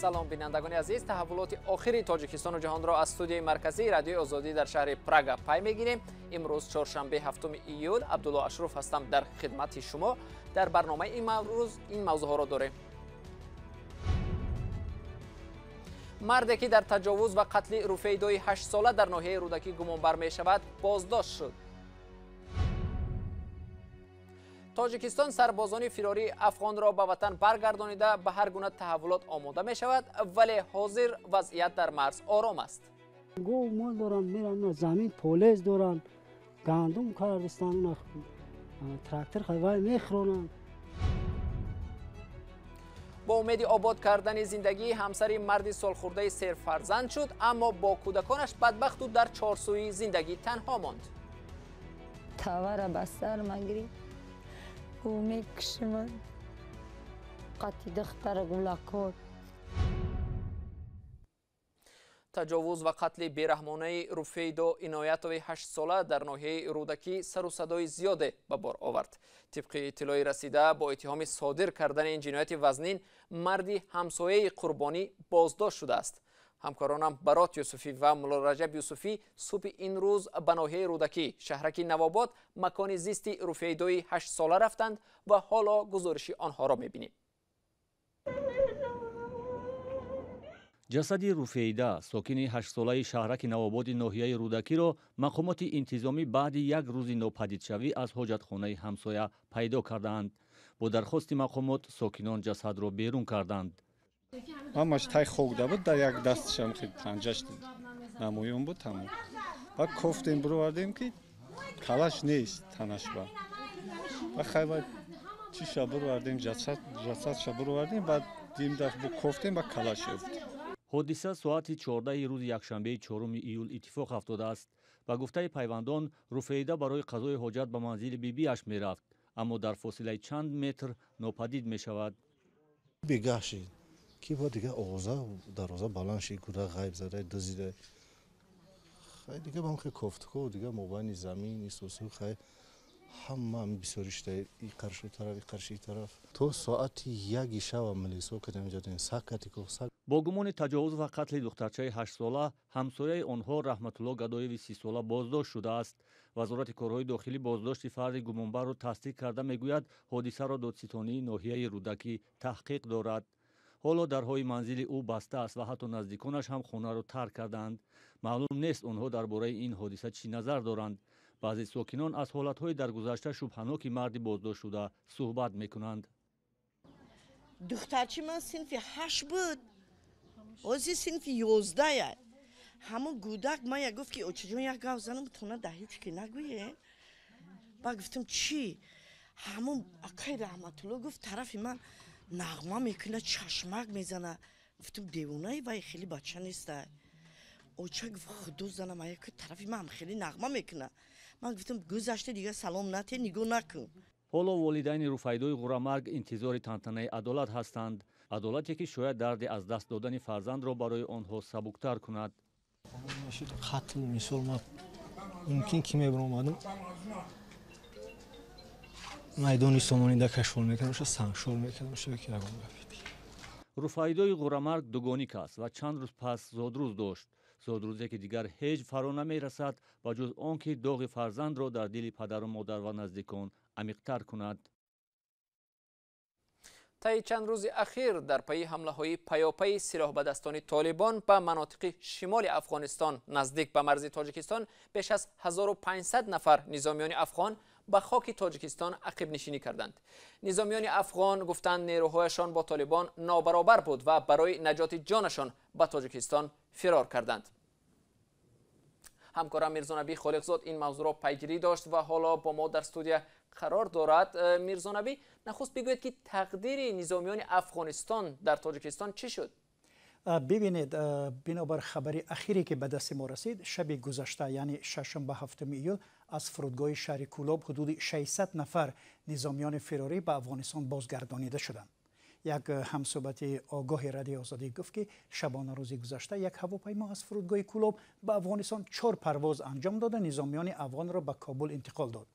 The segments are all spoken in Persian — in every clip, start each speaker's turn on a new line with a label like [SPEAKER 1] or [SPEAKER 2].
[SPEAKER 1] салом бинандагони азиз, таҳаввулоти охири Тоҷикистону ҷаҳонро аз студияи марказии радиои Озодӣ дар шаҳри Прага пай мегирем. Имрӯз чоршанбе 7 июл, Абдулло Ашруф ҳастам дар хидмати шумо. Дар барномаи имрӯз ин мавзӯъҳоро дорем. марде ки дар таҷовуз ва қатли руфейдои 8 сола дар ноҳияи Рӯдакӣ гумонбар мешавад, боздошт шуд. Тоҷикистон сарбозони фирории афғонро ба ватан баргардонида ба ҳар гуна таҳаввулот омода мешавад, вале ҳозир вазъият дар марз ором аст.
[SPEAKER 2] гов мол доранд, меранд замин полез доранд, гандум кардистанд, трактор хавай мехронанд.
[SPEAKER 1] бо умеди обод кардани зиндагии ҳамсари марди солхӯрдаи серфарзанд шуд, аммо бо кӯдаконаш бадбахту дар чорсӯи зиндагӣ танҳо монд.
[SPEAKER 3] тавара ба сар магирӣ мекшимад қати духтара гулакот.
[SPEAKER 1] таҷовуз ва қатли бераҳмонаи Руфейдо Иноятови 8 сола дар ноҳияи Рӯдакӣ сару садои зиёде ба бор овард. тибқи иттилои расида, бо иттиҳоми содир кардани ин ҷинояти вазнин, марди ҳамсояи қурбонӣ боздошт шудааст. ҳамкоронам Барот Юсуфӣ ва Мулло Раҷаб Юсуфӣ субҳи ин рӯз ба ноҳияи Рӯдакӣ, шаҳраки Навобод, макони зисти Руфейдои 8 сола рафтанд ва ҳоло гузориши онҳоро мебинем.
[SPEAKER 4] ҷасади Руфейда, сокини 8-солаи шаҳраки Навободи ноҳияи Рӯдакиро мақомоти интизомӣ баъди як рӯзи нопадидшавӣ аз ҳоҷатхонаи ҳамсоя пайдо карданд. бо дархости мақомот сокинон ҷасадро берун карданд.
[SPEAKER 5] ҳамаш тай хокда буд, дар як дасташам хеле панҷаш намоён буд. ҳамон ва кофтем бировардем ки калаш нест танашба. ва хайва чиша бировардем, ҷасадша бировардем, баъд димдаф бу кофтем ва калаш ёфт.
[SPEAKER 4] ҳодиса соати 14 рӯзи якшанбеи 4 июл иттифоқ афтодааст. ба гуфтаи пайвандон, Руфейда барои қазои ҳоҷат ба манзили бибиаш мерафт, аммо дар фосилаи чанд метр нопадид мешавад.
[SPEAKER 6] бегаҳ шид ки ба дигар овоза дароза баланд шид, кӯдак ғайб зада дузида. хай дигар бам хе кофтко дигар мобайни замин исосу хай ҳама бисёришта и қаршу тараф и қарши тараф то соати 1 шаба милисо кадем ҷадем сакати ко сак.
[SPEAKER 4] бо гумони таҷовуз ва қатли духтарчаи 8 сола, ҳамсояи онҳо Раҳматулло Гадоеви 30 сола боздошт шудааст. вазорати корҳои дохилӣ боздошти фарди гумонбарро тасдиқ карда мегӯяд, ҳодисаро додситонии ноҳияи Рӯдакӣ таҳқиқ дорад. ҳоло дарҳои манзили ӯ баста аст ва ҳатто наздиконаш ҳам хонаро тарк карданд. маълум нест онҳо дар бораи ин ҳодиса чӣ назар доранд. баъзе сокинон аз ҳолатҳои даргузашта шубҳаноки марди боздоштшуда суҳбат мекунанд.
[SPEAKER 7] духтарчи ман синфи 8 буд, ҳозир синфи 11. ҳамон гӯдак ман як гуфт ки очаҷон як гав занам тона даҳиҷ ки нагӯе. ба гуфтам чӣ? ҳамон акай Раҳматулло гуфт тарафи ман нағма мекунад, чашмак мезана. гуфтам девонаи вай хеле бача неста. оча гуфт худо занам ая ки тарафи ман хеле нағма мекунад. ман гуфтам гузашта дигар салом нате, нигоҳ накун.
[SPEAKER 4] ҳоло волидайни Руфайдои ғурамарг интизори тантанаи адолат ҳастанд. адолате ки шояд дарди аз даст додани фарзандро барои онҳо сабуктар кунад.
[SPEAKER 8] қатл мисол ман мумкин ки мебаромадам майдони Сомонида кашфол мекардам, сангшол мекардам, ки ягон гаф.
[SPEAKER 4] Руфайдои ғурамарг дугоник аст ва чанд рӯз пас зодрӯз дошт. зодрӯзе ки дигар ҳеҷ фаро намерасад ба ҷуз он ки доғи фарзандро дар дили падару модар ва наздикон амиқтар кунад.
[SPEAKER 1] таи чанд рӯзи ахир дар пайи ҳамлаҳои паёпаи силоҳбадастони Толибон ба манотиқи шимоли Афғонистон наздик ба марзи Тоҷикистон беш аз 1500 нафар низомиёни афғон ба хоки Тоҷикистон ақибнишинӣ карданд. низомиёни афғон гуфтанд нерӯҳояшон бо Толибон нобаробар буд ва барои наҷоти ҷонашон ба Тоҷикистон фирор карданд. ҳамкорам Мирзонабӣ Холиқзод ин мавзӯъро пайгирӣ дошт ва ҳоло бо мо дар студия қарор дорад. Мирзонабӣ, нахуст бигӯед ки тақдири низомиёни Афғонистон дар Тоҷикистон чӣ шуд?
[SPEAKER 9] бибинед, бинобар хабари ахире ки ба дасти мо расид, шаби гузашта, яъне шашанбе 7 июл, аз фурудгоҳи шаҳри Кӯлоб ҳудуди 600 нафар низомиёни фирорӣ ба Афғонистон бозгардонида шуданд. як ҳамсӯҳбати огоҳи радиои Озодӣ гуфт ки шабона рӯзи гузашта як ҳавопаймо аз фурудгоҳи Кӯлоб ба Афғонистон 4 парвоз анҷом дода низомиёни афғонро ба Кобул интиқол дод.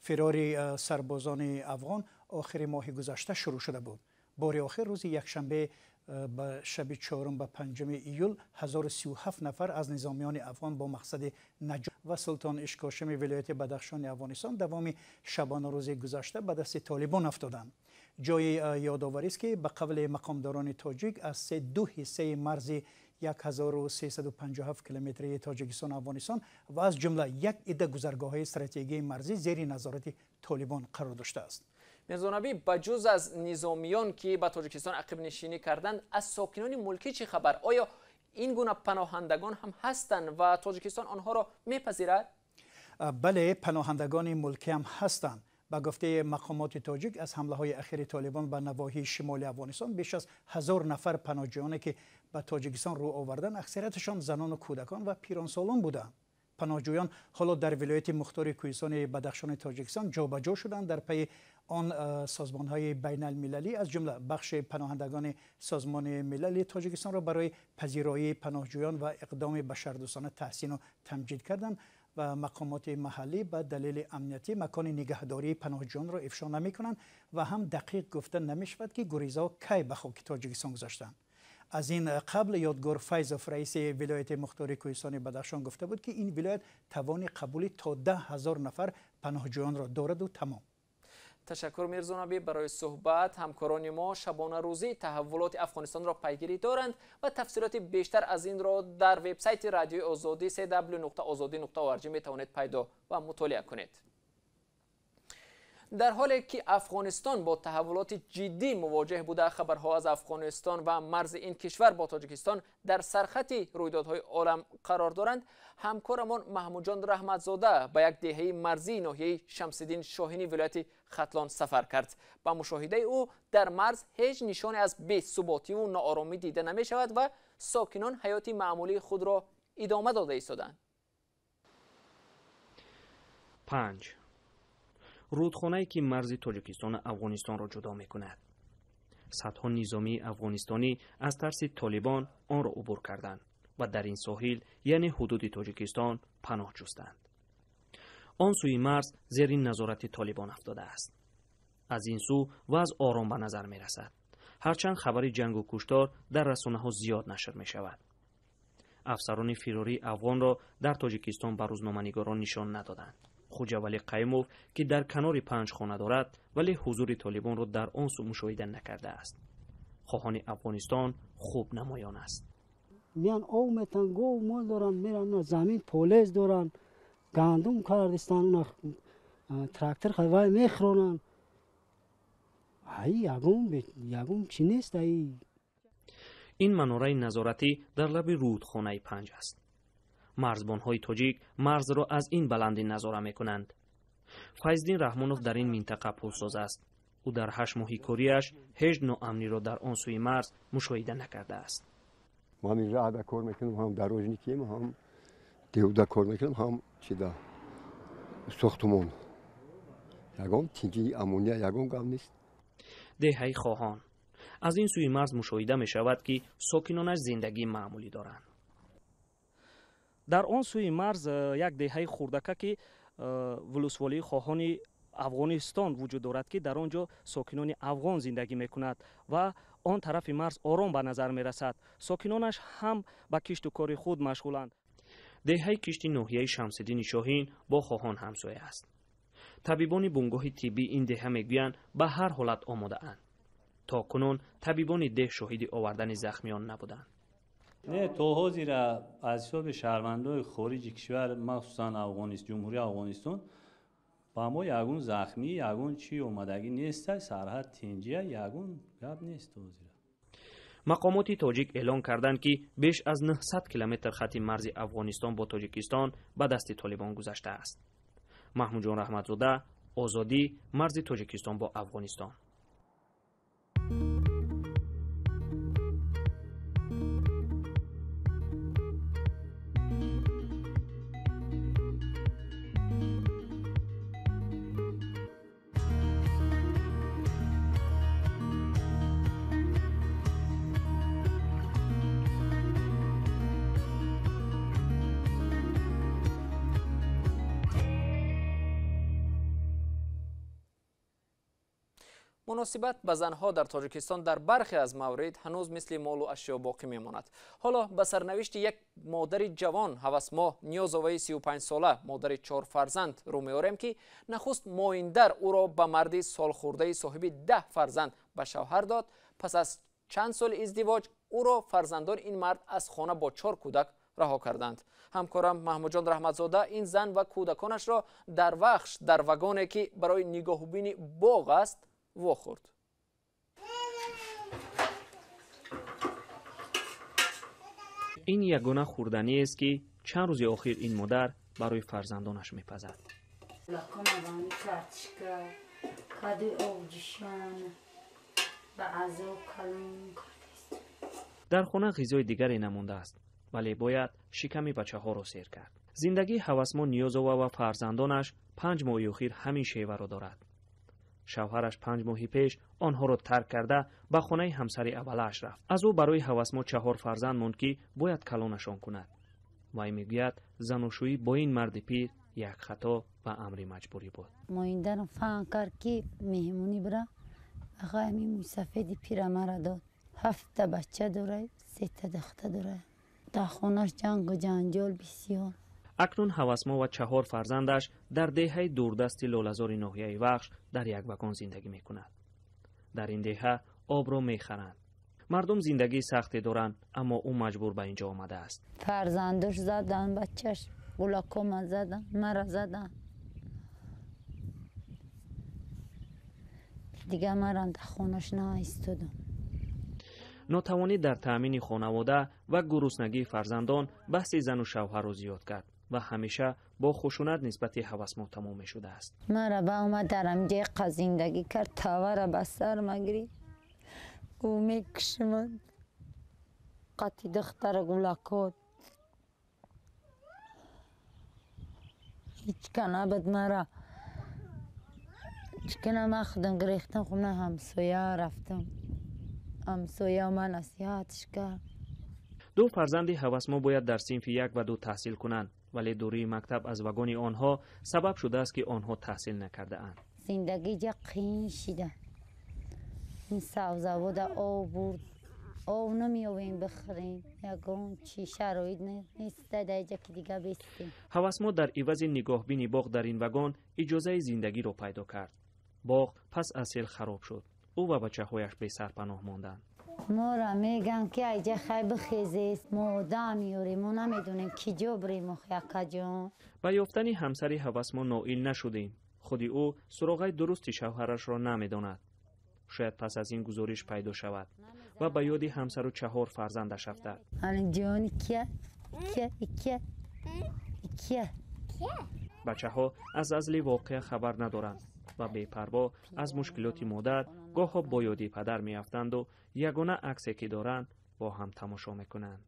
[SPEAKER 9] фирори сарбозони афғон охири моҳи гузашта шурӯъ шуда буд. бори охир рӯзи якшанбе به شب 4 و 5 ایول 1037 نفر از نظامیان افغان با مقصد نجات و سلطان اشکاشم ولایت بدخشان افغانستان دوام شبانه روز گذشته به دست طالبان افتادند. جای یادآوری است که به قول مقامداران تاجیک از 2 حصه مرز 1357 کیلومتری تاجیکستان افغانستان و از جمله یک عده گذرگاه‌های استراتژیکی مرزی زیر نظارت طالبان قرار داشته است.
[SPEAKER 1] میرزا نبی بجز از نظامیان که به تاجیکستان عقب نشینی کردند، از ساکنان ملکی چه خبر؟ آیا این گونه پناهندگان هم هستند و تاجیکستان آنها را میپذیرد؟
[SPEAKER 9] بله، پناهندگان ملکی هم هستند. با گفته مقامات تاجیک از حمله های اخیر طالبان به نواحی شمال افغانستان بیش از 1000 نفر پناهجویانی که به تاجیکستان رو آوردن اکثریتشان زنان و کودکان و پیرانسالان بودند. پناهجویان حالا در ولایت مختار کوهستان بدخشان تاجیکستان جابجا شدند در پی آن سازمان‌های بین المللی از جمله بخش پناهندگان سازمان ملل تاجیکستان را برای پذیرایی پناهجویان و اقدام بشردوستانه تحسین و تمجید کردند و مقامات محلی به دلیل امنیتی مکان نگهداری پناهجویان را افشا نمی‌کنند و هم دقیق گفته نمی‌شود که گریزها کی به خاک تاجیکستان گذاشتند. از این قبل یادگار فیضوف رئیس ولایت مختار کوهستان بدخشان گفته بود که این ولایت توان قبول تا 10,000 نفر پناهجویان را دارد و تمام.
[SPEAKER 1] تشکر میرزا نبی برای صحبت. همکاران ما شبانه روزی تحولات افغانستان را پیگیری دارند و تفصیلات بیشتر از این را در وبسایت رادیوی آزادی www.azadi.org میتوانید پیدا و مطالعه کنید. در حالی که افغانستان با تحولات جدی مواجه بوده، خبرها از افغانستان و مرز این کشور با تاجیکستان در سرخط رویدادهای عالم قرار دارند. همکارمان محمود جان رحمتزاده به یک دهه مرزی ناحیه شمس‌الدین شاهینی ولایت ختلان سفر کرد. با مشاهده او در مرز هیچ نشانی از بی‌ثباتی و ناآرامی دیده نمی شود و ساکنان حیات معمولی خود را ادامه داده ایستادند.
[SPEAKER 10] 5. رودخانه‌ای که مرز تاجیکستان افغانستان را جدا می‌کند. صدها نظامی افغانستانی از ترس طالبان آن را عبور کردند و در این ساحل یعنی حدود تاجیکستان پناه جستند. آن سوی مرز زیر نظارت طالبان افتاده است. از این سو وضع آرام به نظر می‌رسد. هرچند خبر جنگ و کشتار در رسانه‌ها زیاد نشر می‌شود. افسران فراری افغان را در تاجیکستان به روزنامه‌نگاران نشان ندادند. خوجا ولی قیموف که در کنار 5 خانه دارد ولی حضور طالبان را در آن سو مشاهده نکرده است. خواهان افغانستان خوب نمایان است.
[SPEAKER 2] میان او میتن گو مال دارن میرن زمین پولیس دارن گندم کردستان تراکتور خواه میخرونن. یگون چی نیست ای؟
[SPEAKER 10] این مناره نظارتی در لب رودخانه 5 است. مرزبان‌های تاجیک مرز را از این بلندی نظاره می‌کنند. فیض‌الدین رحمانوف در این منطقه پولساز است. او در 8 ماه کاریش هیچ ناامنی را در آن سوی مرز مشاهده نکرده است.
[SPEAKER 11] ما همین راه دا کار میکنیم، هم در روزنیکیم، هم دیودا کار میکنیم، هم چیدا ساختمان. یگان تینجی امونیا یگان گام نیست.
[SPEAKER 10] دهه‌ای خواهان از این سوی مرز مشاهده می شود که ساکنانش زندگی معمولی دارند. در آن سوی مرز یک دهه خوردکه که ولسوالی خواهان افغانستان وجود دارد که در آنجا ساکنان افغان زندگی میکند و آن طرف مرز آرام به نظر می رسد. ساکنانش هم به کشت و کار خود مشغولند. دهه کشتی ناحیه شمس‌الدین شاهین با خواهان همسایه است. طبیبان بنگاه طبی این دهه میگویند به هر حالت آماده اند. تا کنون طبیبان ده شاهد آوردن زخمیان نبودند.
[SPEAKER 4] نه تا زیرا از حساب شهروندان خارج کشور مخصوصا افغانستان جمهوری افغانستان با ما یگون زخمی یگون چی اومدگی نیست. سرحد تنجیه یگون گپ نیست. تا زیرا
[SPEAKER 10] مقامات تاجیک اعلان کردند که بیش از 900 کیلومتر خط مرز افغانستان با تاجیکستان به دست طالبان گذشته است. محمود جان رحمتزاده، آزادی، مرز تاجیکستان با افغانستان.
[SPEAKER 1] مناسبت به زنها در تاجیکستان در برخی از موارد هنوز مثل مال و اشیا باقی میماند. حالا به سرنوشت یک مادر جوان هوسما نیازاوی 35 ساله مادر 4 فرزند رو میاریم که نخست مایندر او را به مردی سالخورده صاحب 10 فرزند به شوهر داد. پس از چند سال ازدواج او را فرزندان این مرد از خانه با 4 کودک رها کردند. همکارم محمود جان رحمتزاده این زن و کودکانش را در وخش در وگانی که برای نگاهبینی باغ است واخورد.
[SPEAKER 10] این یگانه خوردنی است که چند روز اخیر این مادر برای فرزندانش میپزد. در خانه غذای دیگری نمانده است، ولی باید شکم بچه ها را سیر کرد. زندگی هوسما نیازاوا و فرزندانش 5 ماه اخیر همین شیوه را دارد. شوهرش 5 ماه پیش آنها را ترک کرده به خانه همسر اولش رفت. از او برای هوسما 4 فرزند ماند که باید کلانشان کند. وی میگوید زناشویی با این مرد پیر یک خطا و امر مجبوری بود.
[SPEAKER 3] مایندن فهم کرد که مهمونی برا آقا همین سفید پیر مرا داد. 7 بچه داره، 3 دختر داره. در خونش جنگ و جنجال بسیار.
[SPEAKER 10] اکنون هوسما و 4 فرزندش در دهه دوردست لاله‌زار ناحیه وخش در یک وگان زندگی میکنند. در این دهه آب را میخرند. مردم زندگی سختی دارند، اما او مجبور به اینجا آمده است.
[SPEAKER 3] فرزندش زدن، بچهش گلکوم زدن، مرا زدن. دیگه مرا در خونش نایستادم.
[SPEAKER 10] ناتوانی در تأمین خانواده و گرسنگی فرزندان بحث زن و شوهر را زیاد کرد و همیشه با خشونت نسبت هوسما تمام شده است.
[SPEAKER 3] مرا با اومد در همجای زندگی کرد، تاور به سر مگری او میکشمد قطی دختر گلکات هیچ کنه بد مرا چکنه ما خودم گریختم خونه همسایه رفتم. همسایه من نصیحتش کرد.
[SPEAKER 10] 2 فرزند هوسما باید در صنف 1 و 2 تحصیل کنند، ولی دوری مکتب از وگان آنها سبب شده است که آنها تحصیل نکرده اند.
[SPEAKER 3] زندگی جا قین شده. این سبزواد آب برد. آب نمی‌آوریم بخوریم. یگان چی شرایط نیست در اینجا که دیگه بستیم.
[SPEAKER 10] هوسما در عوض نگاهبینی باغ در این وگان اجازه زندگی را پیدا کرد. باغ پس از سیل خراب شد. او و بچه‌هایش به سرپناه ماندند.
[SPEAKER 3] ما را میگن که اینجا خیلی بخیزیست. ما دم میاریم. ما نمیدونیم کی جا بریم و کجا.
[SPEAKER 10] با یافتن همسر هوسما نائل نشدیم. خودی او سراغ درست شوهرش را نمیداند. شاید پس از این گزارش پیدا شود و به یاد همسر و 4 فرزندش افتد.
[SPEAKER 3] الان جانی کیه
[SPEAKER 10] بچه‌ها از اصل واقع خبر ندارند و بی‌پروا از مشکلات مادر گاه با یاد پدر میافتند و یگانه عکسی که دارند با هم تماشا میکنند.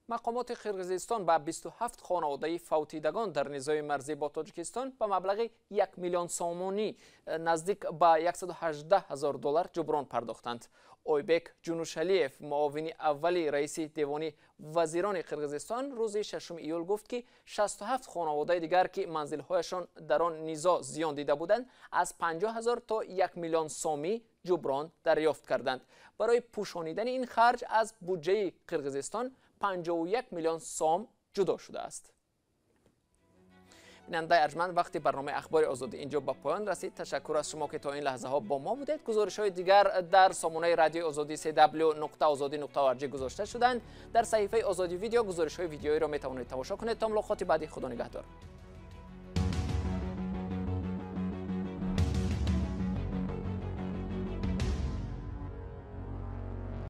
[SPEAKER 1] مقامات قرقیزستان به 27 خانواده فوتیدگان در نزاع مرزی با تاجیکستان به مبلغ 1 میلیون سومانی نزدیک به $118,000 جبران پرداختند. اویبک جونوشالیف معاون اولی رئیس دیوان وزیران قرقیزستان روز 6 ایول گفت که 67 خانواده دیگر که منزل‌هایشان در آن نزاع زیان دیده بودند از 50,000 تا 1 میلیون سومی جبران دریافت کردند. برای پوشانیدن این خرج از بودجه قرقیزستان 51 میلیون سوم جدا شده است. بیننده ارجمند، وقتی برنامه اخبار آزادی اینجا به پایان رسید. تشکر از شما که تا این لحظه ها با ما بودید. گزارش های دیگر در سامانه رادیو آزادی www.azadi.org گذاشته شدند. در صحیفه آزادی ویدیو گزارش های ویدیویی را می توانید تماشا کنید. تا ملاقات بعدی، خدا نگهدار.